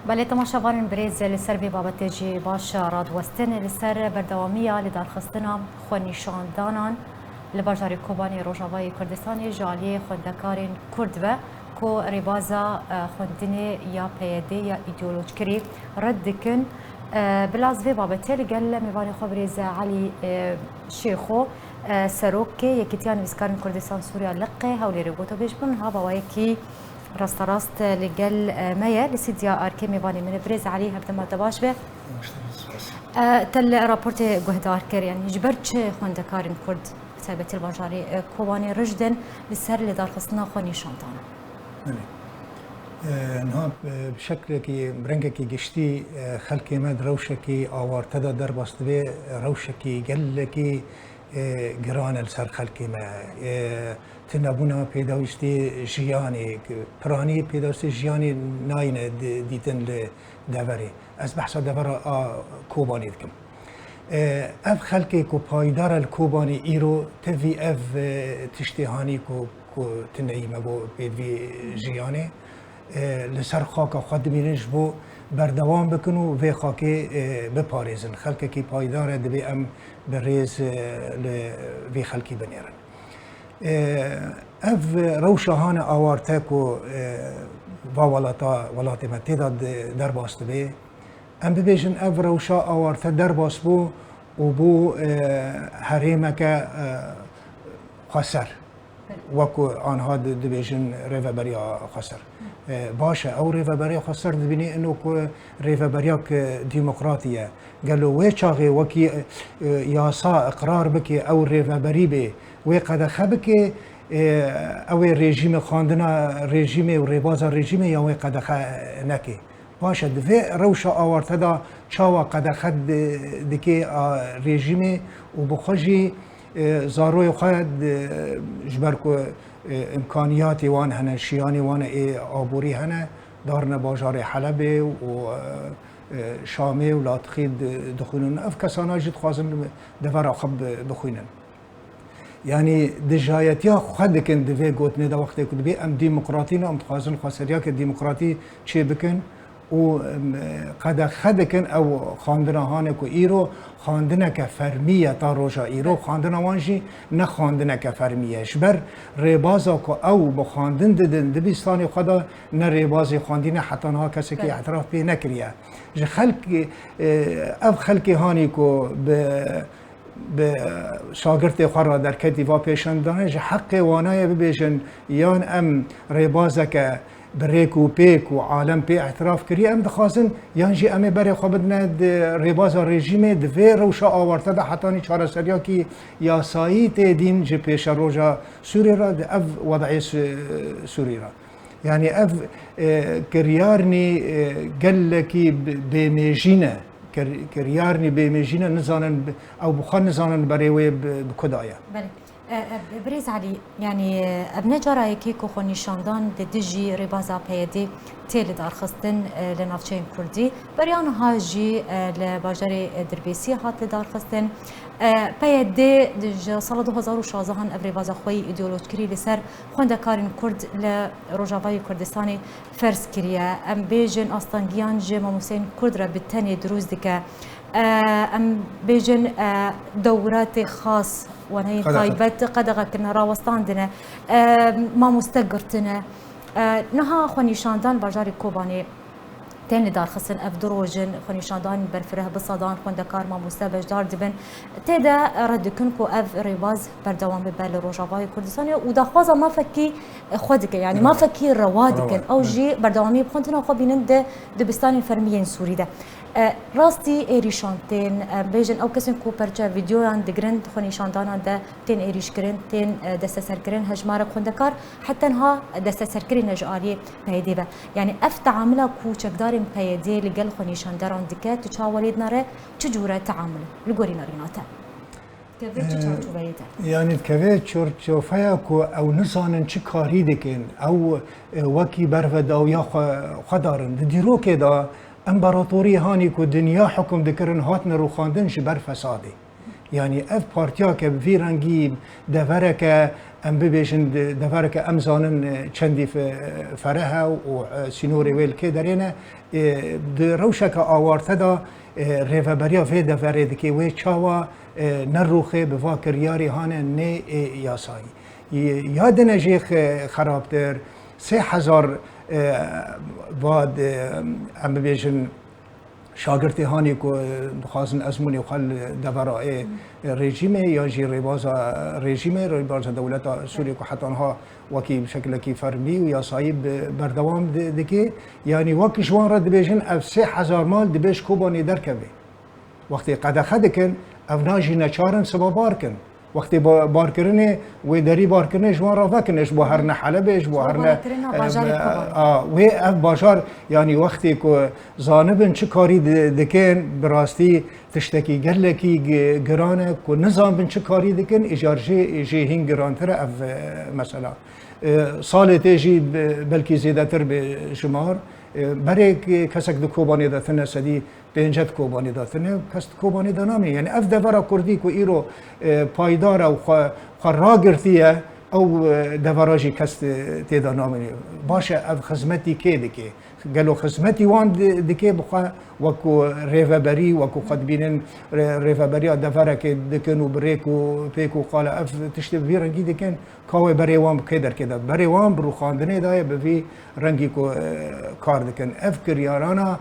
بله تماشاوان برز لسر به بابت جی باش رادوستن لسر بردوامیه لدارخستنا خونیشاندانان لباجار کوبانی روجاوای کردستان جالی خوندکارین کرد و کو ریبازا خوندنی یا پیاده یا ایدئولوژی رد کن بلاز به بابت لگل میوان خبریز علی شیخو سروکی یکیتیان ویسکارن کردستان سوریا لقه هولی رگوتو بیشبن ها باوایی کی راست لقل مايا لسيديا اركي ميواني من بريز عليه هبدا ما تباش به تل رابورت جهدار كر يعني جبرتش خوندكارن كرد ثابت الباجاري كواني رجدن للسر اللي دار خصنا خوني شانتانا نها بشكل كي برنجة كي جشتي خلقي ماد روشكي آوار تدا در باستبه روشكي جلكي گران السر خلقی ما تنبونا پیدایستی جیانی پرانی پیدایستی جیانی ناین دیتن لدوری از بحث دوره کوبانی دکم اف خلقی کو پایدار الکوبانی ایرو تفی اف تشتیهانی کو تنعیمه بو پیدوی جیانی لسر خاک خود بینش بو بردوام بکنو و خاکی بپاریزن خلقی که پایدار دبی ام بریز وی خلقی بنیرن اف روشهان آوارته کو و ولات متیدا در باست بی ام ببیجن اف روشه آوارته در باست بو و بو حریمک خسر وکو آنها دبیجن ریوبریا خسر باشه او ریوبریا خسر دبینی انو که ریوبریاک دموکراتیه قالوا وی چاغی وکی یاسا اقرار بکی او ریوبری بی وی قد خبکی او رژیم خواندنا رژیم و ریباز رژیم یا وی قد نکی باشه دوی روش آورده دا چاوا قد خد دکی رژیم و بخوشی زاروی خود جبرکو امکانیاتی وان هنه شیانی وان آبوری هنه دارن باجار حلب و شامی و لاتخید دخونن اف کسانا جد خوازن دور آخب بخوینن یعنی دجایتی ها خود کن دوی گوتنه دا وقتی که دوی ام دیموکراتی نه ام خوازن خواسریا که دیموکراتی چه بکن و قد خدکن او خواندنهانه که ایرو خواندنه که فرمیه تا روژا ایرو خواندنه وانجی نه خواندنه که فرمیه شبر ریبازا که او بخواندن ددن دبیستانی خدا نه ریبازی خواندینه حتی نها کسی که اعتراف بی نکریه جه خلق او خلقی هانی که به شاگرد خود را در کتیوا پیشندانه جه حق وانای ببیشن یان ام ریبازه که بریک و پیک و عالم پی اعتراف کری ام دخوازن یانجی امی بری خوابدن ریباز رژیم دوی روشا آورده ده حتانی چهار سریا کی یاسایی تیدین جه پیش روژا سوری را ده اف وضعی سوری را یعنی اف کریارنی گلکی بیمیجینه کریارنی بیمیجینه نزانن او بخوان نزانن بریوی بکدایا بريز علي يعني ابن جراي كيكو خوني شاندان دجي ربازا بيدي تيل دار خستن لنافچين كردي بريان هاجي لباجري دربيسي هات دار خستن بيدي دج سال 2016 هن ابريبازا خوي ايديولوژيكري لسر خوندكارن كرد لروجاوي كردستاني فرس كريا ام بيجن استانگيان جما موسين كرد را بالتاني دروز دكا ام بيجن دورات خاص ونهي طيبت قدغه كنا راوستاندنا ما مستقرتنا نها خوني شاندان باجاري كوباني تاني دار خصن اف دروجن خوني شاندان برفره بصدان خوندكار ما مستبج دار دبن تدا رد كنكو اف ريباز بردوام ببال روجاوي كردستاني وداخوازا ما فكي خودك يعني ما فكي روادك او جي بردوامي بخونتنا خو بينند دبستان فرميين سوري ده راستي ايريشانتين بيجن او كسن كوبرجا فيديوان دغرن خوني شاندانا ده تين ايريشكرين تين دستسركرين هجمار خوندكار حتى انها دستسركرين نجاري بيديبه يعني اف تعاملها كوچك دارين بيدي لقل خوني شانداران دكات تشاوليد نره تجوره تعامل لغورينا ريناتا يعني كذا تشوفيا كو او نسان چه کاری دکن او وکی برود او یا خدارن دیرو که دا امپراتوری هانی که دنیا حکم دکرن هاتن رو خواندن جبر فساده یعنی اف پارتیا که ویرانگی دوره که ام ببیشن دفاره که ام زانن چندی فرها و سینوری ویل که درینه روشه که آوارته دا ریفبریا وی دفاره دکی وی چاوا نروخه به واکریاری هانه نه یاسایی یاد نجیخ خرابتر 3000 بعد ام ببیشن شاگردی هانی که خواستن ازمونی خال دورای رژیم یا جی ریباز رژیم ریباز دولت سوریه که حتی آنها وکی بشکل کی فرمی و یا صاحب بردوام دکی یعنی وکی جوان را دبیجن اف 3000 مال دبیش کوبانی درکبه وقتی قدخه دکن اف ناجی نچارن سبا بار کن وقتی بار کرنه و دری بار کرنه جوان را وکنش با هر نحلبش با هر و اف باشار یعنی وقتی که زانبن چه کاری دکن براستی تشتکی گلکی گرانه که نظام بن چه کاری دکن اجار جی هین گرانتر اف مثلا سال تیجی بلکی زیاده تر به شمار برای کسک دو کوبانی داتنه سدی پنجت کوبانی داتنه کس کوبانی دانامی یعنی اف دورا کردی که ایرو پایدار و خراگرتیه او دوراجی کس تیدا نامی باشه اف خدمتی که دکی قالوا خدمتي وان دكي بقى وكو ريفابري وكو قد بينن ريفابري دفرك دكنو بريكو بيكو قال اف تشتي في رنجي دكن كاوي بري وان كدر كده بري وان برو خاندني داي بفي رنجي كو كار دكن افكر يارانا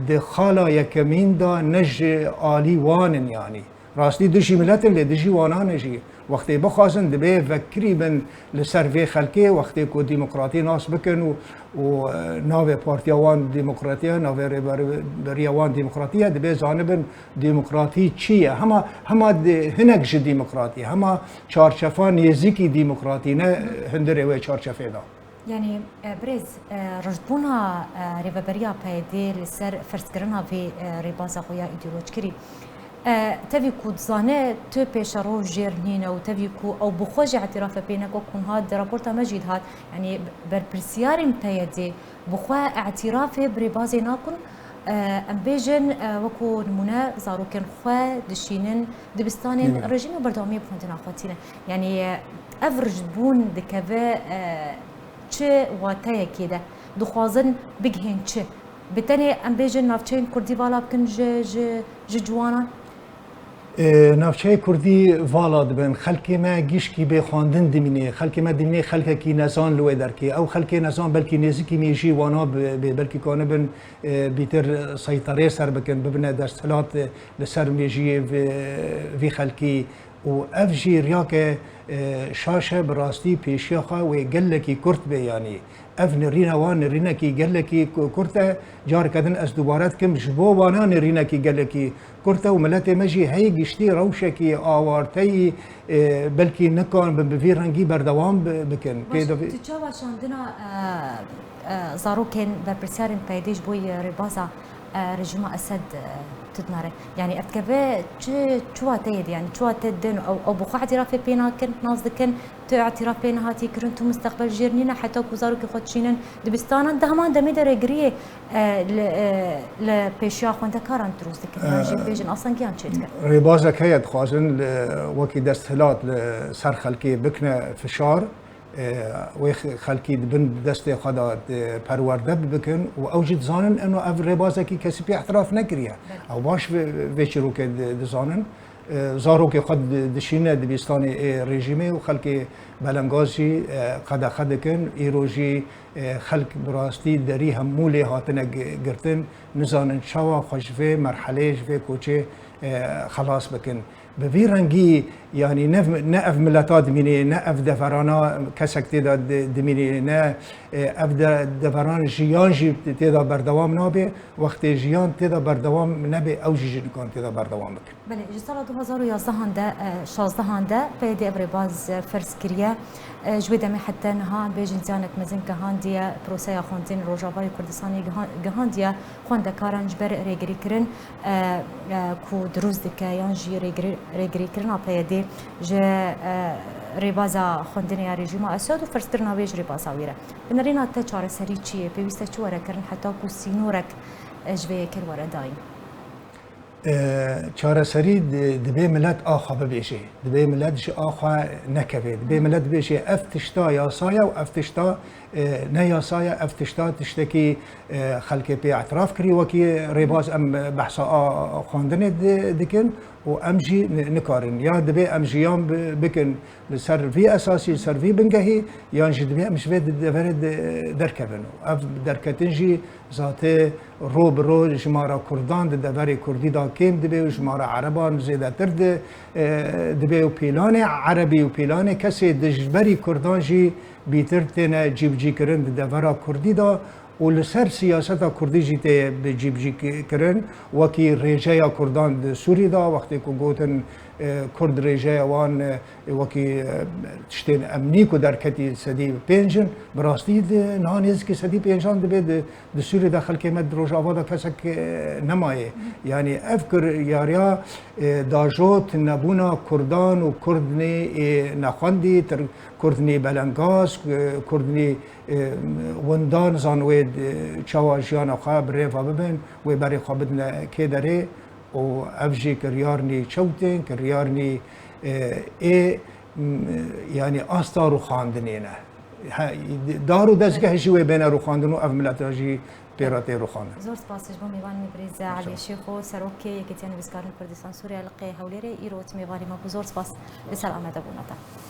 دخالا يكمين دا نج عالي وان يعني راستی دشی ملت لی دشی وانانشی وقتی بخواسن دبی فکری بن لسروی خلکی وقتی کو دموکراتی ناس بکن و ناو پارتیوان دموکراتیه ناو ریوان دموکراتیه دبی زانبن دموکراتی چیه همه هنگش دموکراتی همه چارچفان یزیکی دموکراتی نه هندره و چارچفه دا يعني بريز رجبونا ريفابريا بايدي لسر فرسكرنا في ريبازا خويا ايديولوجكري تبي كود زانه تو بيشرو جيرنينا وتبي كو او بخوج اعتراف بينك وكون هاد رابورتا مجيد هاد يعني بربرسيار بايدي بخوا اعتراف بريبازي ناكن ام بيجن وكو نمونه زارو كان خوا دشينن دبستانين رجيم بردوامي بفندنا خواتينا يعني افرج بون دكفه چه واتای كده دخوازن بگهن چه بتاني ام بيجن نافچين كردي بالا بكن ج جوانا نافچه کردی والاد بن خلکی ما گیشکی به خواندن دمینه خلکی ما دمینه خلک کی نزان لو درکی او خلک نزان بلکی نزیکی میجی وانا بلکی کانه بن بیتر سیطره سر بکن ببنه دستلات لسر میجی وی خلکی و افجی ریاک شاشه براستی پیشیخه و گلکی کرد به یعنی اف نرینا وان نرینا کی گلکی کرده جار کدن از دوبارت کم جبو وانا نرینا کی گلکی کرده و ملت مجی هی گشتی روشکی آوارتی بلکی نکان به رنگی بردوام بکن. تجاوز شاندنا زاروکن برپرسیارن پیدیش بوی ربازا رژیم اسد تدناره يعني اتكبه شو تيد يعني شو تدن او بخو اعتراف بينا كنت نازدكن تو اعتراف بينا هاتي كرنتو مستقبل جيرنينا حتى كوزارو كي خدشينن دبستان دهمان دمي درغري ل بيشا خوند كارن دروز دكن جي فيجن اصلا كيان تشيت ريبازا كيد خوازن وكي دستهلات سر خلكي بكنا فشار و خلکی بن دست خدا پرورده بکن و اوجد زانن انه اف ربازه کی کسی پی اعتراف نکریه او باش وچرو که دزانن زارو که خود دشینه دبیستان رژیمه و خلک بلنگازی قد خدکن ایروجی خلک براستی دری همولی هاتنه گرتن نزانن شوا خوشوه مرحله جوه کوچه خلاص بکن به وی رنگی یعنی نه اف ملتات دمینه نه اف دفرانا کسک تیدا دمینه نه اف دفران جیان جی تیدا بردوام نابه وقتی جیان تیدا بردوام نبه او جی نکان تیدا بردوام بکن. بله جسال 2011 هنده 16 هنده پیدا ابرباز فرض کریه جوی دمی حتی نهان بیجن زیانت مزین گهاندیه پروسه خوندین روجاوای کردستانی گهاندیه خونده کارنج بر ریگری کرن کو دروز دکه یان جی ریگری کرن پیدا جه ربازا خوندنی رژیم اسد و فرض کرنا بیج ربازا ویره بنرینا تا چاره سری چیه پیوسته چوره کرن حتی کو سینورک جوی کل ورا داین چارەسەری دەبێ ملت ئاخوا ببێژێ دەبێ ملت ji ئاخوا nekeve dibê millet bêjê ev tişta yasaya û ev tişta ne yasaya ev tişta tiştekî xelkê pê etiraf kirî wekî rêbaz em behsa xwandinê dikin û em jî nikarin ya dibê em jiyan bikin li ser vî esasî ser vî bingehî yan jî dibê em ji vê deverê derkevin ev derketin jî zatê ro bi ro ji mara Kurdan di deverê Kurdî da kêm dibe û ji mara Ereban zêdetir dibe û pîlanê Erebî û pîlanê kesê dijberî Kurdan jî bîtir têne cîbcîkirin di devera Kurdî da û li ser siyaseta Kurdî jî tê bi cîbcîkirin wekî rêjeya Kurdan di Sûrî da wextê ku gotin Kurd rêjeya wan wekî tiştên emnî ku derketî sedî pêncin bi rastî niha nêzîkî sedî pêncan dibe di Sûrî de xelkê me di rojava da kesek nemaye yanî ev yariya dajot nebûna Kurdan û Kurdinê nexwendî Kurdinê belengaz Kurdinê windan zan wê çawa jiyana xwe bi rêva bibin wê berê xwe bidine kê derê û ev jî kiryarnî çewtên kiryarnî ê yanî asta rûxandinê ne dar û dezgeh jî wê bêne rûxandin û ev mileta jî pêra tê rûxandin زۆر سپاس ji bo mêvanê Birêz Elî Şêxo serokê Yekîtiyên Nivîskarên Kurdistan Sûriya li Qê Hewlêrê îro mêvanî me ku zۆr spas li ser amedebûna te